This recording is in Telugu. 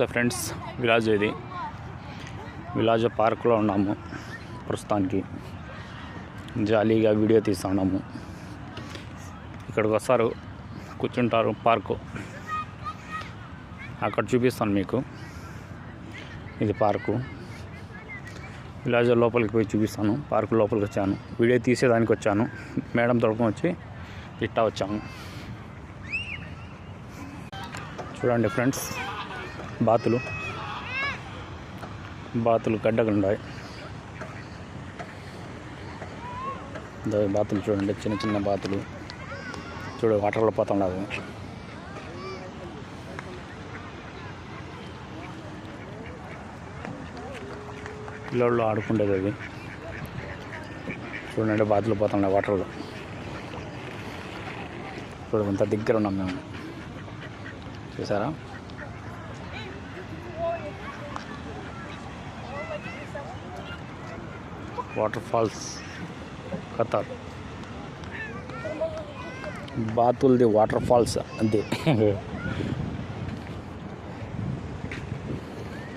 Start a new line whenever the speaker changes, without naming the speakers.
ఫ్రెండ్స్ విలాజ్ ఇది విలాజ్ పార్క్లో ఉన్నాము ప్రస్తుతానికి జాలీగా వీడియో తీస్తున్నాము. ఇక్కడికి వస్తారు, కూర్చుంటారు. పార్కు అక్కడ చూపిస్తాను మీకు. ఇది పార్కు. విలాజ్ లోపలికి పోయి చూపిస్తాను. పార్కు లోపలికి వచ్చాను, వీడియో తీసేదానికి వచ్చాను. మేడం తొడుకొని వచ్చి ఇట్టా వచ్చాము. చూడండి ఫ్రెండ్స్, బాతులు గడ్డలు ఉన్నాయి. బాతులు చూడండి, చిన్న చిన్న బాతులు. చూడు వాటర్లో పోతున్నాయి. పిల్లలు ఆడుకుండేది అది. చూడండి బాతులు పోతున్నాయి వాటర్లో. చూడండి అంత దగ్గర ఉన్నాం మేము. చూసారా? Waterfalls Qatar. బాతులది వాటర్ ఫాల్స్ అంతే.